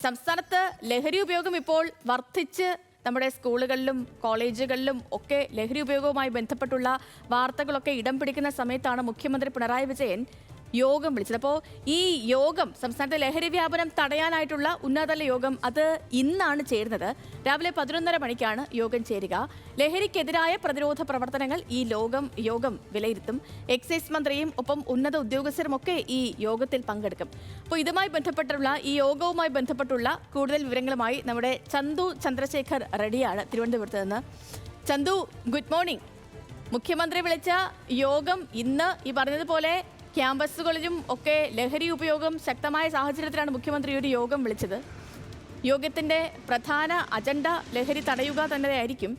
സംസ്ഥാനത്ത് ലഹരി ഉപയോഗം ഇപ്പോൾ വർദ്ധിച്ച് നമ്മുടെ സ്കൂളുകളിലും കോളേജുകളിലും ഒക്കെ ലഹരി ഉപയോഗവുമായി ബന്ധപ്പെട്ടുള്ള വാർത്തകളൊക്കെ ഇടം പിടിക്കുന്ന സമയത്താണ് മുഖ്യമന്ത്രി പിണറായി വിജയൻ യോഗം വിളിച്ചത്. അപ്പോൾ ഈ യോഗം സംസ്ഥാനത്തെ ലഹരി വ്യാപനം തടയാനായിട്ടുള്ള ഉന്നതതല യോഗം അത് ഇന്നാണ് ചേരുന്നത്. രാവിലെ 11:30 മണിക്കാണ് യോഗം ചേരുക. ലഹരിക്കെതിരായ പ്രതിരോധ പ്രവർത്തനങ്ങൾ ഈ യോഗം വിലയിരുത്തും. എക്സൈസ് മന്ത്രിയും ഒപ്പം ഉന്നത ഉദ്യോഗസ്ഥരുമൊക്കെ ഈ യോഗത്തിൽ പങ്കെടുക്കും. അപ്പോൾ ഇതുമായി ബന്ധപ്പെട്ടുള്ള ഈ യോഗവുമായി ബന്ധപ്പെട്ടുള്ള കൂടുതൽ വിവരങ്ങളുമായി നമ്മുടെ ചന്തു ചന്ദ്രശേഖർ റെഡിയാണ് തിരുവനന്തപുരത്ത് നിന്ന്. Chandu, good morning. മുഖ്യമന്ത്രി വിളിച്ച യോഗം ഇന്ന് ഈ പറഞ്ഞതുപോലെ ക്യാമ്പസുകളിലും ഒക്കെ ലഹരി ഉപയോഗം ശക്തമായ സാഹചര്യത്തിലാണ് മുഖ്യമന്ത്രി ഒരു യോഗം വിളിച്ചത്. യോഗത്തിൻ്റെ പ്രധാന അജണ്ട ലഹരി തടയുക തന്നെയായിരിക്കും.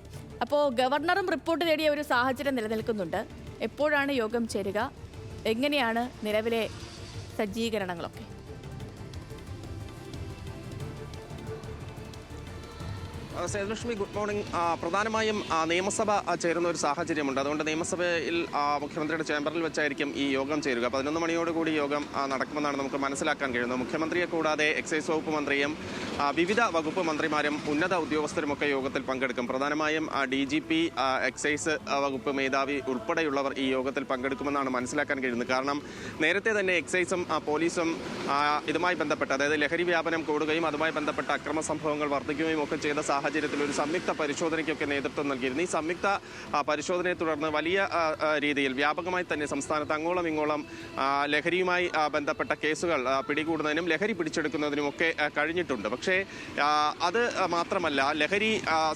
അപ്പോൾ ഗവർണറും റിപ്പോർട്ട് തേടിയ ഒരു സാഹചര്യം നിലനിൽക്കുന്നുണ്ട്. എപ്പോഴാണ് യോഗം ചേരുക? എങ്ങനെയാണ് നിലവിലെ സജ്ജീകരണങ്ങളൊക്കെ? Sethulakshmi, good morning. പ്രധാനമായും നിയമസഭ ചേരുന്ന ഒരു സാഹചര്യമുണ്ട്. അതുകൊണ്ട് നിയമസഭയിൽ മുഖ്യമന്ത്രിയുടെ ചേംബറിൽ വെച്ചായിരിക്കും ഈ യോഗം ചേരുക. 11 മണിയോടുകൂടി യോഗം നടക്കുമെന്നാണ് നമുക്ക് മനസ്സിലാക്കാൻ കഴിയുന്നത്. മുഖ്യമന്ത്രിയെ കൂടാതെ എക്സൈസ് വകുപ്പ് മന്ത്രിയും വിവിധ വകുപ്പ് മന്ത്രിമാരും ഉന്നത ഉദ്യോഗസ്ഥരുമൊക്കെ യോഗത്തിൽ പങ്കെടുക്കും. പ്രധാനമായും DGP, എക്സൈസ് വകുപ്പ് മേധാവി ഉൾപ്പെടെയുള്ളവർ ഈ യോഗത്തിൽ പങ്കെടുക്കുമെന്നാണ് മനസ്സിലാക്കാൻ കഴിയുന്നത്. കാരണം നേരത്തെ തന്നെ എക്സൈസും പോലീസും ഇതുമായി ബന്ധപ്പെട്ട്, അതായത് ലഹരി വ്യാപനം കൂടുകയും അതുമായി ബന്ധപ്പെട്ട അക്രമ സംഭവങ്ങൾ വർദ്ധിക്കുകയും ഒക്കെ ചെയ്ത സാഹചര്യത്തിൽ ഒരു സംയുക്ത പരിശോധനയ്ക്കൊക്കെ നേതൃത്വം നൽകിയിരുന്നു. ഈ സംയുക്ത പരിശോധനയെ തുടർന്ന് വലിയ രീതിയിൽ വ്യാപകമായി തന്നെ സംസ്ഥാനത്ത് അങ്ങോളം ഇങ്ങോളം ലഹരിയുമായി ബന്ധപ്പെട്ട കേസുകൾ പിടികൂടുന്നതിനും ലഹരി പിടിച്ചെടുക്കുന്നതിനുമൊക്കെ കഴിഞ്ഞിട്ടുണ്ട്. പക്ഷേ അത് മാത്രമല്ല, ലഹരി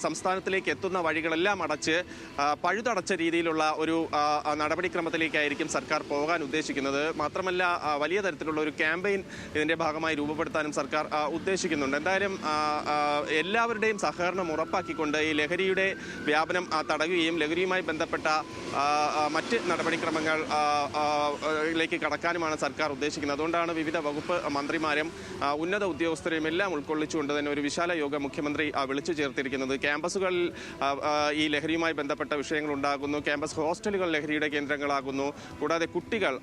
സംസ്ഥാനത്തിലേക്ക് എത്തുന്ന വഴികളെല്ലാം അടച്ച് പഴുതടച്ച രീതിയിലുള്ള ഒരു നടപടിക്രമത്തിലേക്കായിരിക്കും സർക്കാർ പോകാൻ ഉദ്ദേശിക്കുന്നത്. മാത്രമല്ല, വലിയ തരത്തിലുള്ള ഒരു ക്യാമ്പയിൻ ഇതിൻ്റെ ഭാഗമായി രൂപപ്പെടുത്താനും സർക്കാർ ഉദ്ദേശിക്കുന്നുണ്ട്. എന്തായാലും എല്ലാവരുടെയും സഹകരണം ഉറപ്പാക്കിക്കൊണ്ട് ഈ ലഹരിയുടെ വ്യാപനം തടയുകയും ലഹരിയുമായി ബന്ധപ്പെട്ട മറ്റ് നടപടിക്രമങ്ങളിലേക്ക് കടക്കാനുമാണ് സർക്കാർ ഉദ്ദേശിക്കുന്നത്. അതുകൊണ്ടാണ് വിവിധ വകുപ്പ് മന്ത്രിമാരും ഉന്നത ഉദ്യോഗസ്ഥരെയും എല്ലാം ഉൾക്കൊള്ളിച്ചുകൊണ്ട് തന്നെ ഒരു വിശാല യോഗം മുഖ്യമന്ത്രി വിളിച്ചു ചേർത്തിരിക്കുന്നത്. ക്യാമ്പസുകളിൽ ഈ ലഹരിയുമായി ബന്ധപ്പെട്ട വിഷയങ്ങൾ ഉണ്ടാകുന്നു. ക്യാമ്പസ് ഹോസ്റ്റലുകൾ ലഹരിയുടെ കേന്ദ്രങ്ങളാകുന്നു. കൂടാതെ കുട്ടികൾ,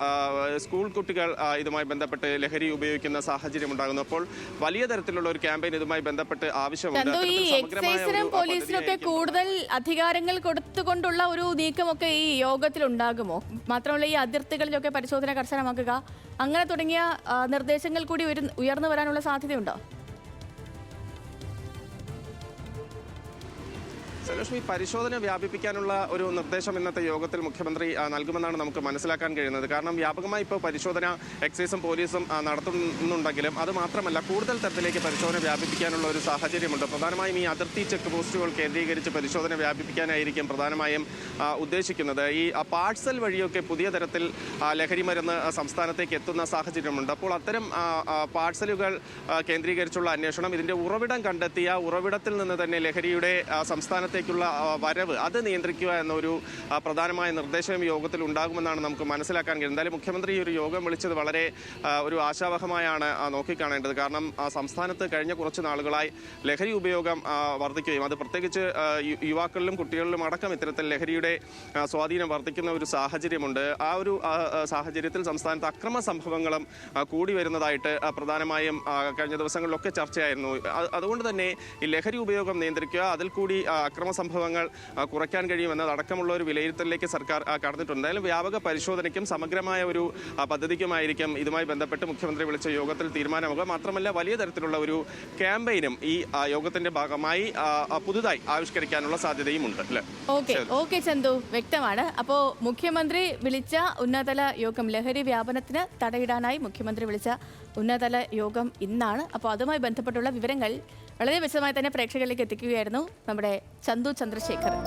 സ്കൂൾ കുട്ടികൾ ഇതുമായി ബന്ധപ്പെട്ട് ലഹരി ഉപയോഗിക്കുന്ന സാഹചര്യം ഉണ്ടാകുന്നു. അപ്പോൾ വലിയ തരത്തിലുള്ള ഒരു ക്യാമ്പയിൻ ഇതുമായി ബന്ധപ്പെട്ട് ആവശ്യമുണ്ട്. എക്സൈസിനും പോലീസിനും ഒക്കെ കൂടുതൽ അധികാരങ്ങൾ കൊടുത്തുകൊണ്ടുള്ള ഒരു നീക്കമൊക്കെ ഈ യോഗത്തിൽ ഉണ്ടാകുമോ? മാത്രമല്ല, ഈ അതിർത്തികളിലൊക്കെ പരിശോധന കർശനമാക്കുക, അങ്ങനെ തുടങ്ങിയ നിർദ്ദേശങ്ങൾ കൂടി ഉയർന്നു വരാനുള്ള സാധ്യതയുണ്ടോ? ലക്ഷ്മി, പരിശോധന വ്യാപിപ്പിക്കാനുള്ള ഒരു നിർദ്ദേശം ഇന്നത്തെ യോഗത്തിൽ മുഖ്യമന്ത്രി നൽകുമെന്നാണ് നമുക്ക് മനസ്സിലാക്കാൻ കഴിയുന്നത്. കാരണം വ്യാപകമായി ഇപ്പോൾ പരിശോധന എക്സൈസും പോലീസും നടത്തുന്നുണ്ടെങ്കിലും അത് മാത്രമല്ല, കൂടുതൽ തരത്തിലേക്ക് പരിശോധന വ്യാപിപ്പിക്കാനുള്ള ഒരു സാഹചര്യമുണ്ട്. പ്രധാനമായും ഈ അതിർത്തി ചെക്ക് പോസ്റ്റുകൾ കേന്ദ്രീകരിച്ച് പരിശോധന വ്യാപിപ്പിക്കാനായിരിക്കും പ്രധാനമായും ഉദ്ദേശിക്കുന്നത്. ഈ പാഴ്സൽ വഴിയൊക്കെ പുതിയ തരത്തിൽ ലഹരി മരുന്ന് സംസ്ഥാനത്തേക്ക് എത്തുന്ന സാഹചര്യമുണ്ട്. അപ്പോൾ അത്തരം പാഴ്സലുകൾ കേന്ദ്രീകരിച്ചുള്ള അന്വേഷണം, ഇതിൻ്റെ ഉറവിടം കണ്ടെത്തിയ ഉറവിടത്തിൽ നിന്ന് തന്നെ ലഹരിയുടെ സംസ്ഥാനത്തേക്കുള്ള വരവ് അത് നിയന്ത്രിക്കുക എന്നൊരു പ്രധാനമായ നിർദ്ദേശം യോഗത്തിൽ ഉണ്ടാകുമെന്നാണ് നമുക്ക് മനസ്സിലാക്കാൻ കഴിയുന്നത്. എന്തായാലും മുഖ്യമന്ത്രി ഒരു യോഗം വിളിച്ചത് വളരെ ഒരു ആശാവഹമായാണ് നോക്കിക്കാണേണ്ടത്. കാരണം സംസ്ഥാനത്ത് കഴിഞ്ഞ കുറച്ച് നാളുകളായി ലഹരി ഉപയോഗം വർദ്ധിക്കുകയും അത് പ്രത്യേകിച്ച് യുവാക്കളിലും കുട്ടികളിലും അടക്കം ഇത്തരത്തിൽ ലഹരിയുടെ സ്വാധീനം വർദ്ധിക്കുന്ന ഒരു സാഹചര്യമുണ്ട്. ആ ഒരു സാഹചര്യത്തിൽ സംസ്ഥാനത്ത് അക്രമ സംഭവങ്ങളും കൂടി വരുന്നതായിട്ട് പ്രധാനമായും കഴിഞ്ഞ ദിവസങ്ങളിലൊക്കെ ചർച്ചയായിരുന്നു. അതുകൊണ്ട് തന്നെ ഈ ലഹരി ഉപയോഗം നിയന്ത്രിക്കുക, അതിൽ കൂടി അക്രമ സംഭവങ്ങൾ കുറയ്ക്കാൻ കഴിയുമെന്നതടക്കമുള്ള ഒരു വിലയിരുത്തലിലേക്ക് സർക്കാർ കടന്നിട്ടുണ്ട്. എന്തായാലും വ്യാപക പരിശോധനയ്ക്കും സമഗ്രമായ ഒരു പദ്ധതിക്കുമായിരിക്കും ഇതുമായി ബന്ധപ്പെട്ട് മുഖ്യമന്ത്രി വിളിച്ച യോഗത്തിൽ തീരുമാനമാകുക. മാത്രമല്ല, വലിയ തരത്തിലുള്ള ഒരു ക്യാമ്പയിനും ഈ യോഗത്തിന്റെ ഭാഗമായി പുതുതായി ആവിഷ്കരിക്കാനുള്ള സാധ്യതയുമുണ്ട്. ഓക്കെ ചന്തു, വ്യക്തമാണ്. അപ്പോൾ മുഖ്യമന്ത്രി വിളിച്ച ഉന്നതതല യോഗം, ലഹരി വ്യാപനത്തിന് തടയിടാനായി മുഖ്യമന്ത്രി വിളിച്ച ഉന്നതതല യോഗം ഇന്നാണ്. അപ്പോൾ അതുമായി ബന്ധപ്പെട്ടുള്ള വിവരങ്ങൾ വളരെ വിശദമായി തന്നെ പ്രേക്ഷകരിലേക്ക് എത്തിക്കുകയായിരുന്നു നമ്മുടെ ചന്തു ചന്ദ്രശേഖരൻ.